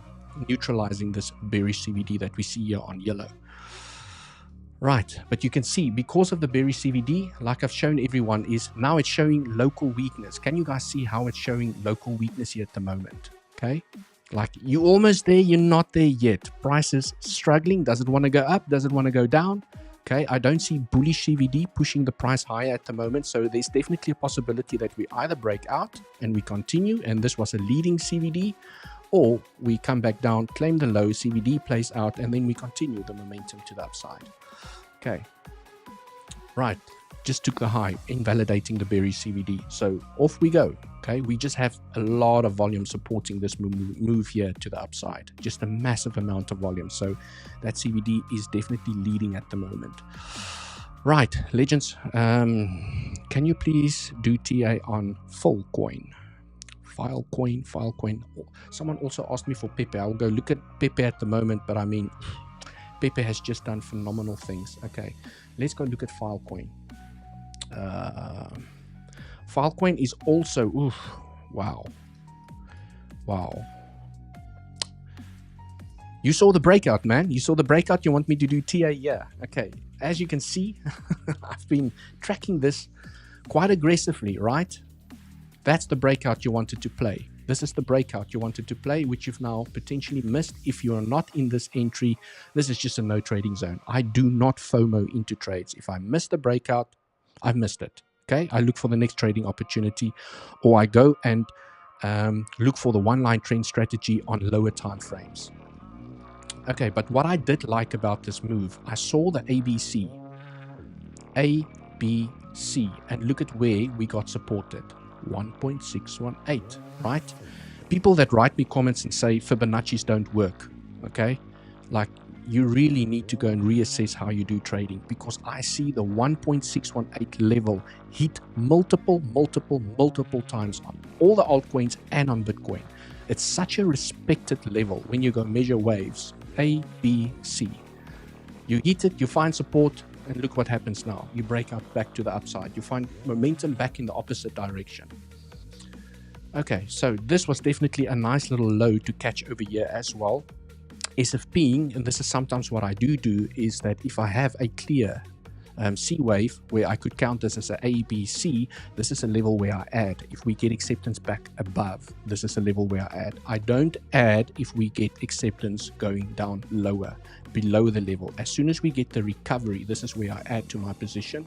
neutralizing this bearish CVD that we see here on yellow. Right, but you can see, because of the bearish CVD, like I've shown everyone, is now it's showing local weakness. Can you guys see how it's showing local weakness here at the moment? Okay, like you're almost there, you're not there yet. Price is struggling. Does it want to go up? Does it want to go down? Okay, I don't see bullish CVD pushing the price higher at the moment. So there's definitely a possibility that we either break out and we continue, and this was a leading CVD, or we come back down, claim the low, CVD plays out, and then we continue the momentum to the upside. Okay, right, just took the high, invalidating the bearish CVD. So off we go. Okay, we just have a lot of volume supporting this move here to the upside, just a massive amount of volume. So that CVD is definitely leading at the moment. Right, legends, can you please do TA on Filecoin? Filecoin. Someone also asked me for 𝗶𝗶. I'll go look at 𝗶𝗶 at the moment, but I mean, 𝗶𝗶 has just done phenomenal things. Okay, let's go look at Filecoin. Filecoin is also, wow. You saw the breakout, man. You saw the breakout. You want me to do TA? Yeah. Okay. As you can see, I've been tracking this quite aggressively, right? That's the breakout you wanted to play. This is the breakout you wanted to play, which you've now potentially missed. If you are not in this entry, this is just a no trading zone. I do not FOMO into trades. If I miss the breakout, I've missed it. Okay, I look for the next trading opportunity, or I go and look for the one-line trend strategy on lower time frames. Okay, but what I did like about this move, I saw the ABC, and look at where we got supported. 1.618, right? People that write me comments and say Fibonacci's don't work, okay? Like, you really need to go and reassess how you do trading, because I see the 1.618 level hit multiple times on all the altcoins and on Bitcoin. It's such a respected level when you go measure waves. A, B, C. You hit it, you find support, and look what happens now. You break out back to the upside. You find momentum back in the opposite direction. Okay, so this was definitely a nice little low to catch over here as well. SFPing, and this is sometimes what I do, is that if I have a clear C wave where I could count this as a A, B, C, this is a level where I add. If we get acceptance back above, this is a level where I add. I don't add if we get acceptance going down lower, below the level. As soon as we get the recovery, this is where I add to my position.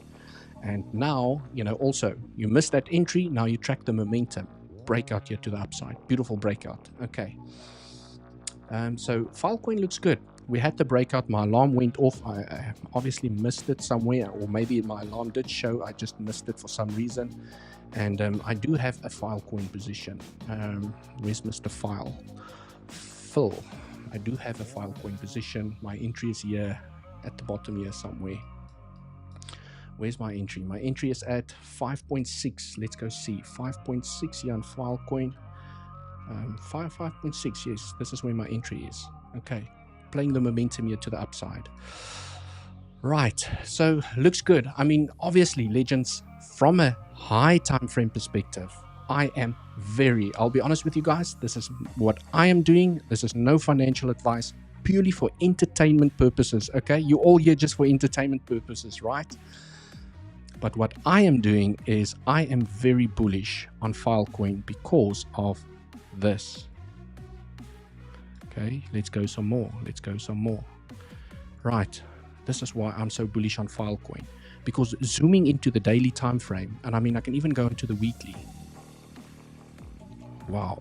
And now, you know, also, you missed that entry. Now you track the momentum. Breakout here to the upside. Beautiful breakout. Okay. So Filecoin looks good. We had the breakout. My alarm went off. I obviously missed it somewhere, or maybe my alarm did show. I just missed it for some reason. And I do have a Filecoin position. Where's Mr. File? Phil. I do have a Filecoin position. My entry is here at the bottom here somewhere. Where's my entry? My entry is at 5.6. Let's go see. 5.6 here on Filecoin. 5.6. Yes, this is where my entry is. Okay. Playing the momentum here to the upside. Right. So looks good. I mean, obviously, legends, from a high time frame perspective, I am I'll be honest with you guys, this is what I am doing. This is no financial advice, purely for entertainment purposes. Okay. You're all here just for entertainment purposes, right? But what I am doing is I am very bullish on Filecoin because of this. Okay, let's go some more. Let's go some more. Right, this is why I'm so bullish on Filecoin, because zooming into the daily time frame, and I mean, I can even go into the weekly. Wow.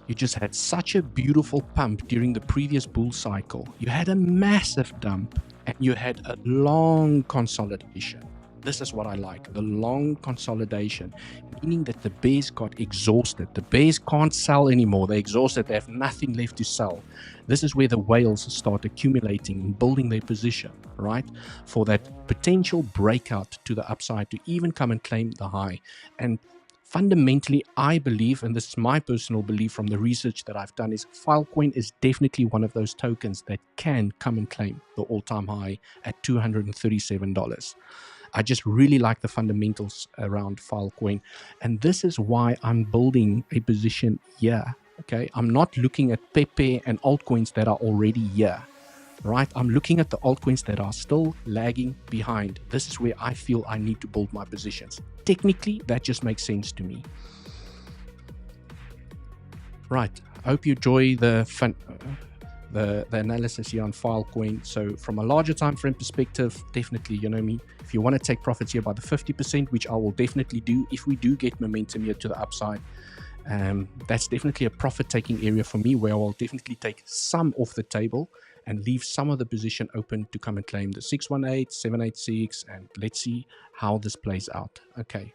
You just had such a beautiful pump during the previous bull cycle. You had a massive dump and you had a long consolidation. This is what I like, the long consolidation, meaning that the bears got exhausted. The bears can't sell anymore. They're exhausted. They have nothing left to sell. This is where the whales start accumulating and building their position, right? For that potential breakout to the upside to even come and claim the high. And fundamentally, I believe, and this is my personal belief from the research that I've done, is Filecoin is definitely one of those tokens that can come and claim the all-time high at $237. I just really like the fundamentals around Filecoin, and this is why I'm building a position here. Okay, I'm not looking at 𝗬𝗚𝗽 and altcoins that are already here, right? I'm looking at the altcoins that are still lagging behind. This is where I feel I need to build my positions. Technically, that just makes sense to me. Right, I hope you enjoy the analysis here on Filecoin. So from a larger time frame perspective, definitely, you know me, if you want to take profits here by the 50%, which I will definitely do if we do get momentum here to the upside, that's definitely a profit taking area for me, where I will definitely take some off the table and leave some of the position open to come and claim the 618, 786, and let's see how this plays out. Okay,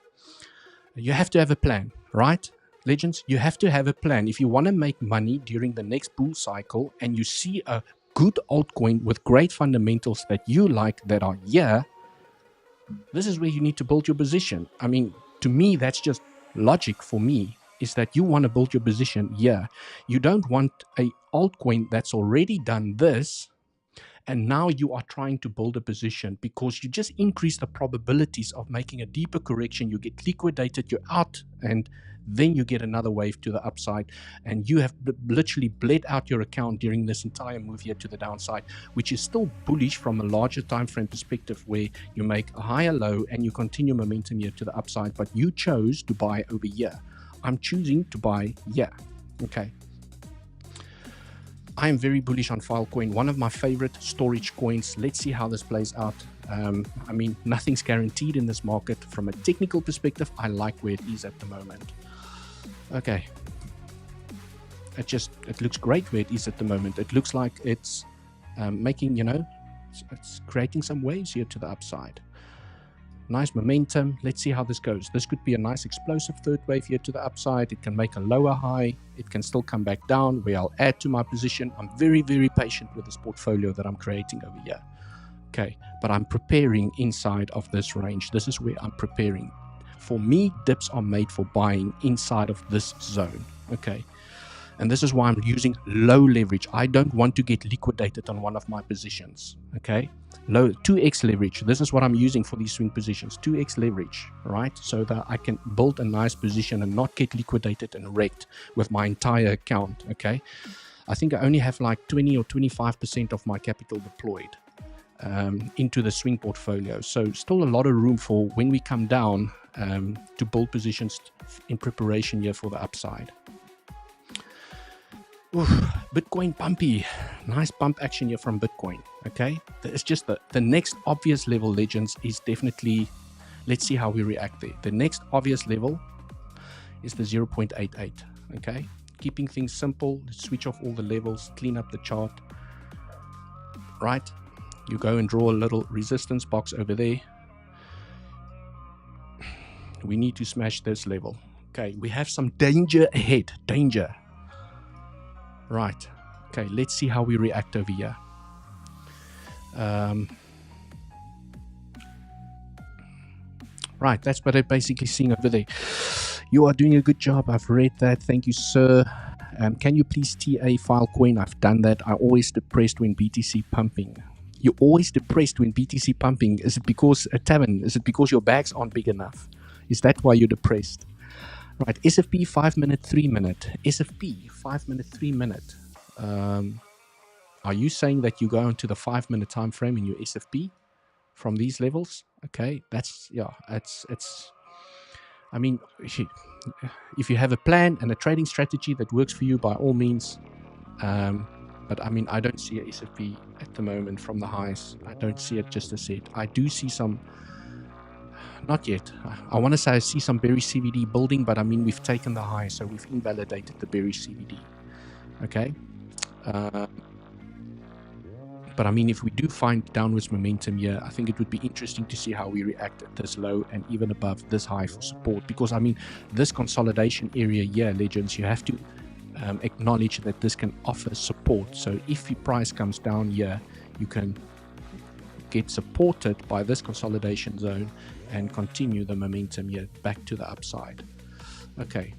you have to have a plan, right? Legends, you have to have a plan. If you want to make money during the next bull cycle and you see a good altcoin with great fundamentals that you like that are here, this is where you need to build your position. I mean, to me, that's just logic for me, is that you want to build your position here. You don't want a altcoin that's already done this and now you are trying to build a position, because you just increase the probabilities of making a deeper correction. You get liquidated, you're out, and then you get another wave to the upside, and you have literally bled out your account during this entire move here to the downside, which is still bullish from a larger time frame perspective, where you make a higher low and you continue momentum here to the upside, but you chose to buy over here. I'm choosing to buy here. Okay, I am very bullish on Filecoin, one of my favorite storage coins. Let's see how this plays out. I mean, nothing's guaranteed in this market. From a technical perspective, I like where it is at the moment. Okay, it looks great where it is at the moment. It looks like it's making, you know, it's creating some waves here to the upside. Nice momentum. Let's see how this goes. This could be a nice explosive third wave here to the upside. It can make a lower high. It can still come back down, where I'll add to my position. I'm very, very patient with this portfolio that I'm creating over here. Okay, but I'm preparing inside of this range. This is where I'm preparing. For me, dips are made for buying inside of this zone. Okay, and this is why I'm using low leverage. I don't want to get liquidated on one of my positions. Okay, low 2x leverage. This is what I'm using for these swing positions, 2x leverage, right? So that I can build a nice position and not get liquidated and wrecked with my entire account. Okay, I think I only have like 20 or 25% of my capital deployed into the swing portfolio. So still a lot of room for when we come down to build positions in preparation here for the upside. Bitcoin pumpy. Nice pump action here from Bitcoin. Okay. It's just the next obvious level, legends, is definitely, let's see how we react there. The next obvious level is the 0.88. Okay. Keeping things simple. Let's switch off all the levels, clean up the chart. Right. You go and draw a little resistance box over there. We need to smash this level. Okay. We have some danger ahead. Danger. Right. Okay, let's see how we react over here. Right, that's what I'm basically seeing over there. You are doing a good job. I've read that. Thank you, sir. Can you please TA Filecoin? I've done that. I'm always depressed when BTC pumping. You're always depressed when BTC pumping. Is it because a tavern? Is it because your bags aren't big enough? Is that why you're depressed? Right, SFP 5 minute, 3 minute. SFP 5 minute, 3 minute. Are you saying that you go into the 5 minute time frame in your SFP from these levels? Okay, that's, yeah, it's, I mean, if you have a plan and a trading strategy that works for you, by all means. But I mean, I don't see a SFP at the moment from the highs. I don't see it just as it. I do see some. Not yet. I want to say I see some bearish CVD building, but I mean, we've taken the high, so we've invalidated the bearish CVD. Okay. But I mean, if we do find downwards momentum here, I think it would be interesting to see how we react at this low and even above this high for support. Because I mean, this consolidation area here, legends, you have to acknowledge that this can offer support. So if the price comes down here, you can get supported by this consolidation zone and continue the momentum here back to the upside. Okay.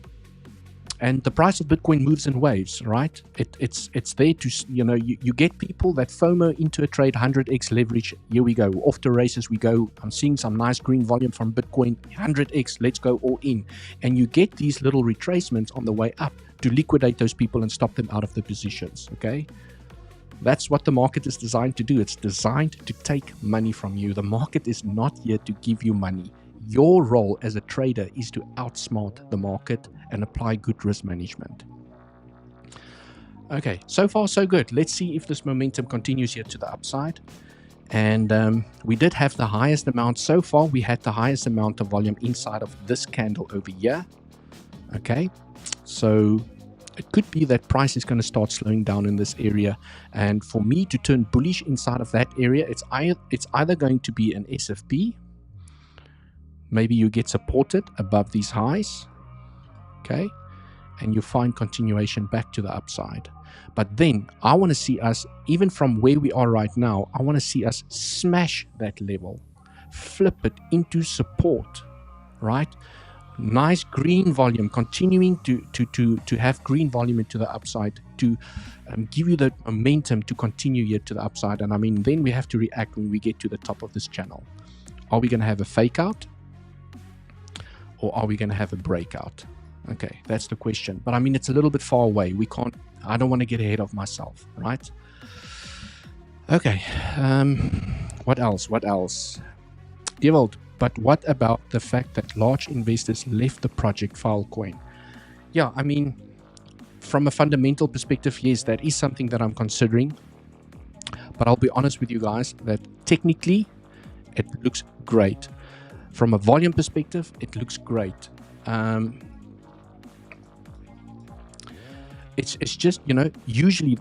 And the price of Bitcoin moves in waves, right? It's there to, you know, you get people that FOMO into a trade, 100x leverage. Here we go. Off to races we go. I'm seeing some nice green volume from Bitcoin, 100x, let's go all in. And you get these little retracements on the way up to liquidate those people and stop them out of the positions, okay? That's what the market is designed to do. It's designed to take money from you. The market is not here to give you money. Your role as a trader is to outsmart the market and apply good risk management. Okay, so far so good. Let's see if this momentum continues here to the upside. And we did have the highest amount. So far, we had the highest amount of volume inside of this candle over here. Okay, so it could be that price is going to start slowing down in this area. And for me to turn bullish inside of that area, it's either going to be an SFP. Maybe you get supported above these highs. Okay. And you find continuation back to the upside. But then I want to see us, even from where we are right now, I want to see us smash that level, flip it into support, right? Nice green volume, continuing to have green volume into the upside to give you the momentum to continue here to the upside. And I mean, then we have to react when we get to the top of this channel. Are we going to have a fake out or are we going to have a breakout? Okay, that's the question. But I mean, it's a little bit far away. We can't, I don't want to get ahead of myself, right? Okay, what else? 𝗬𝗍𝘆𝗽, but what about the fact that large investors left the project Filecoin? Yeah, I mean, from a fundamental perspective, yes, that is something that I'm considering. But I'll be honest with you guys that technically it looks great. From a volume perspective, it looks great. It's just, you know, usually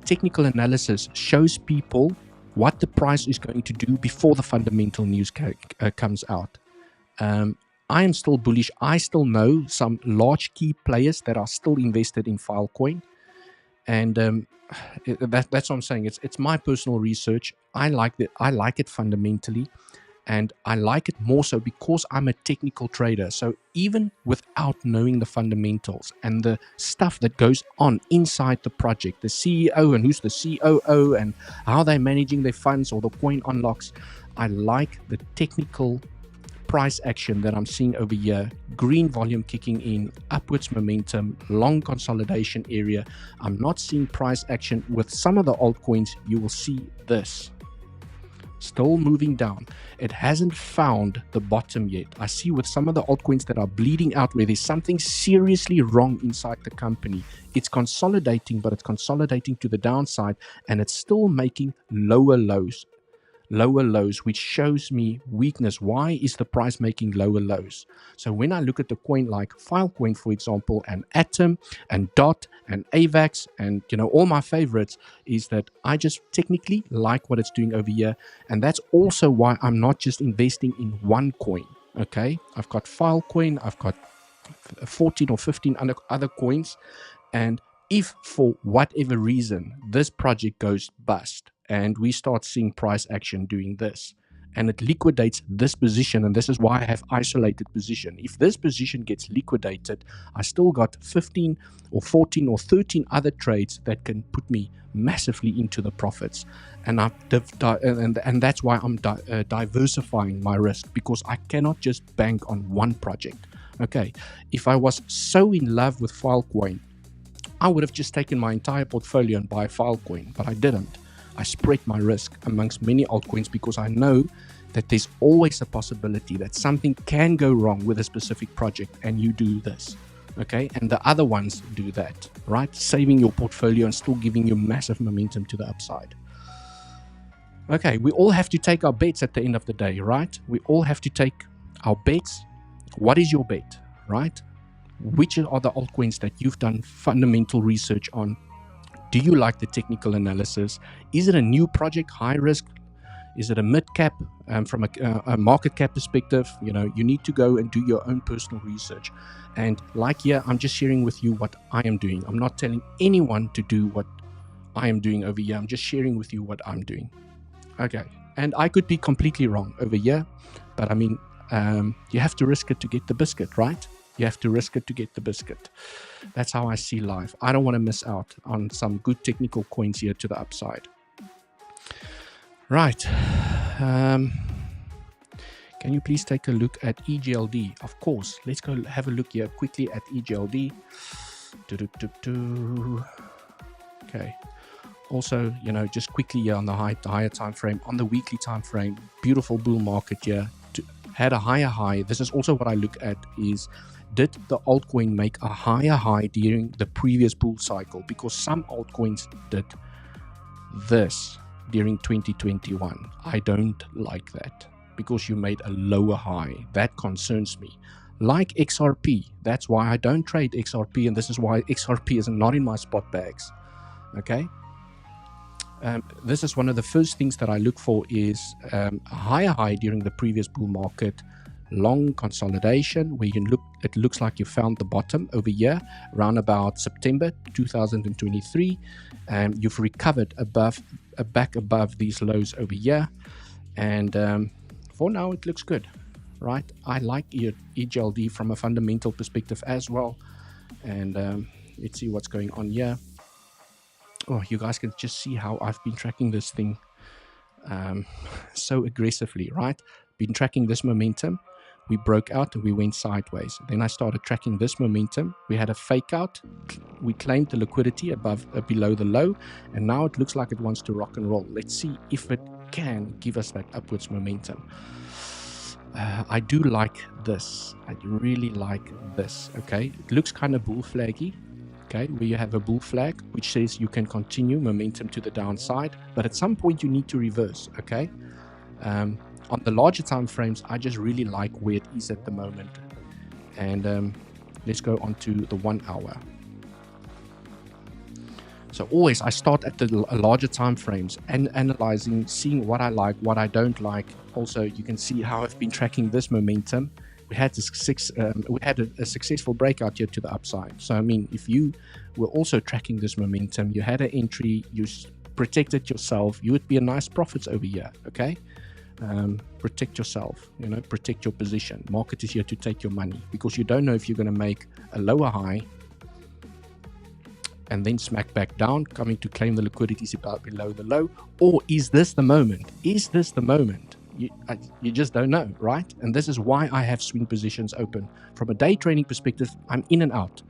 technical analysis shows people what the price is going to do before the fundamental news comes out. I am still bullish. I still know some large key players that are still invested in Filecoin. And that's what I'm saying. It's my personal research. I like it fundamentally. And I like it more so because I'm a technical trader. So even without knowing the fundamentals and the stuff that goes on inside the project, the CEO and who's the COO and how they're managing their funds or the coin unlocks, I like the technical price action that I'm seeing over here. Green volume kicking in, upwards momentum, long consolidation area. I'm not seeing price action with some of the altcoins. You will see this. Still moving down. It hasn't found the bottom yet. I see with some of the altcoins that are bleeding out where there's something seriously wrong inside the company. It's consolidating, but it's consolidating to the downside, and it's still making lower lows, which shows me weakness. Why is the price making lower lows? So when I look at the coin like Filecoin, for example, and Atom and DOT and AVAX and all my favorites, is that I just technically like what it's doing over here, and that's also why I'm not just investing in one coin. Okay, I've got Filecoin, I've got 14 or 15 other coins, and if for whatever reason this project goes bust and we start seeing price action doing this, and it liquidates this position, and this is why I have isolated position. If this position gets liquidated, I still got 15 or 14 or 13 other trades that can put me massively into the profits. And and that's why I'm diversifying my risk, because I cannot just bank on one project. Okay, if I was so in love with Filecoin, I would have just taken my entire portfolio and buy Filecoin, but I didn't. I spread my risk amongst many altcoins because I know that there's always a possibility that something can go wrong with a specific project, and you do this, okay? And the other ones do that, right? Saving your portfolio and still giving you massive momentum to the upside. Okay, we all have to take our bets at the end of the day, right? We all have to take our bets. What is your bet, right? Which are the altcoins that you've done fundamental research on? Do you like the technical analysis? Is it a new project, high risk? Is it a mid cap? From a market cap perspective, you need to go and do your own personal research. And like here, I'm just sharing with you what I am doing. I'm not telling anyone to do what I am doing over here. I'm just sharing with you what I'm doing. Okay, and I could be completely wrong over here, but I mean, you have to risk it to get the biscuit, right? You have to risk it to get the biscuit. That's how I see life. I don't want to miss out on some good technical coins here to the upside. Right. Can you please take a look at EGLD? Of course. Let's go have a look here quickly at EGLD. Okay. Also, just quickly here on the higher time frame, on the weekly time frame, beautiful bull market here. Had a higher high. This is also what I look at is, did the altcoin make a higher high during the previous bull cycle? Because some altcoins did this during 2021. I don't like that, because you made a lower high. That concerns me. Like XRP, that's why I don't trade XRP, and this is why XRP is not in my spot bags. Okay. This is one of the first things that I look for is a higher high during the previous bull market, long consolidation where it looks like you found the bottom over here around about September 2023, and you've recovered back above these lows over here, and for now it looks good, right? I like EGLD from a fundamental perspective as well, and let's see what's going on here. Oh, you guys can just see how I've been tracking this thing so aggressively, right? Been tracking this momentum. We broke out and we went sideways. Then I started tracking this momentum. We had a fake out. We claimed the liquidity below the low, and now it looks like it wants to rock and roll. Let's see if it can give us that upwards momentum. I do like this. I really like this. Okay, it looks kind of bull flaggy. Okay, where you have a bull flag which says you can continue momentum to the downside, but at some point you need to reverse. Okay, on the larger time frames, I just really like where it is at the moment. And let's go on to the 1 hour. So always I start at the larger time frames and analyzing, seeing what I like, what I don't like. Also, you can see how I've been tracking this momentum. We had a successful breakout here to the upside. So I mean, if you were also tracking this momentum, you had an entry, you protected yourself, you would be a nice profits over here. Okay, protect yourself, protect your position. Market is here to take your money, because you don't know if you're going to make a lower high and then smack back down, coming to claim the liquidities about below the low, or is this the moment? Is this the moment? You just don't know, right? And this is why I have swing positions open. From a day trading perspective, I'm in and out.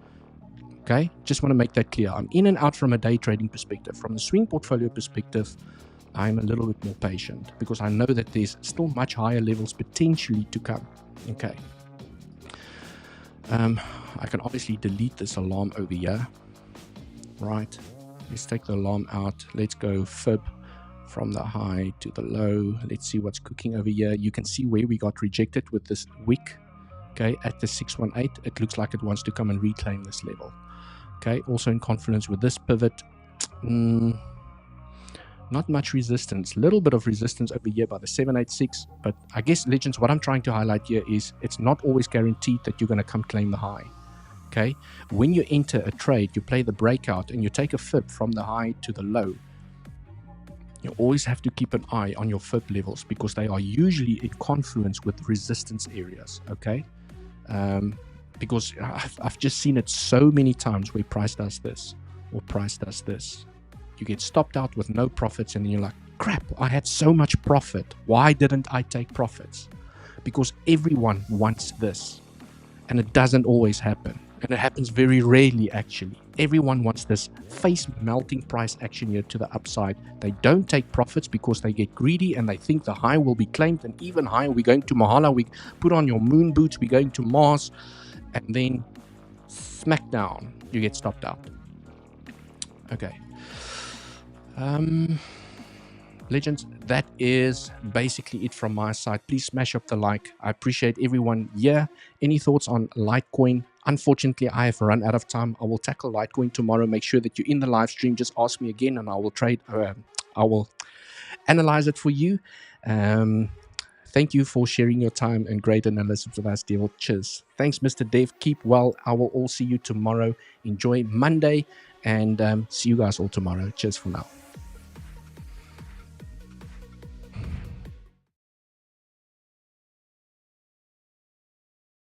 Okay, just want to make that clear. I'm in and out from a day trading perspective. From a swing portfolio perspective, I'm a little bit more patient because I know that there's still much higher levels potentially to come. Okay. I can obviously delete this alarm over here. Right. Let's take the alarm out. Let's go fib from the high to the low. Let's see what's cooking over here. You can see where we got rejected with this wick. Okay, at the 618, it looks like it wants to come and reclaim this level. Okay, also in confluence with this pivot. Not much resistance, little bit of resistance over here by the 786, but I guess, legends, what I'm trying to highlight here is it's not always guaranteed that you're going to come claim the high. Okay, when you enter a trade, you play the breakout and you take a fib from the high to the low. You always have to keep an eye on your fib levels because they are usually in confluence with resistance areas. Okay, because I've just seen it so many times where price does this or price does this. You get stopped out with no profits and then you're like, crap, I had so much profit. Why didn't I take profits? Because everyone wants this and it doesn't always happen. And it happens very rarely, actually. Everyone wants this face melting price action here to the upside. They don't take profits because they get greedy and they think the high will be claimed, and even higher. We're going to Mahala, we put on your moon boots, we're going to Mars, and then smack down, you get stopped out. Okay. Legends, that is basically it from my side. Please smash up the like. I appreciate everyone here. Any thoughts on Litecoin? Unfortunately, I have run out of time. I will tackle Litecoin tomorrow. Make sure that you're in the live stream. Just ask me again and I will I will analyze it for you. Thank you for sharing your time and great analysis with us, Devil. Cheers. Thanks, Mr. Dev. Keep well. I will all see you tomorrow. Enjoy Monday and see you guys all tomorrow. Cheers for now.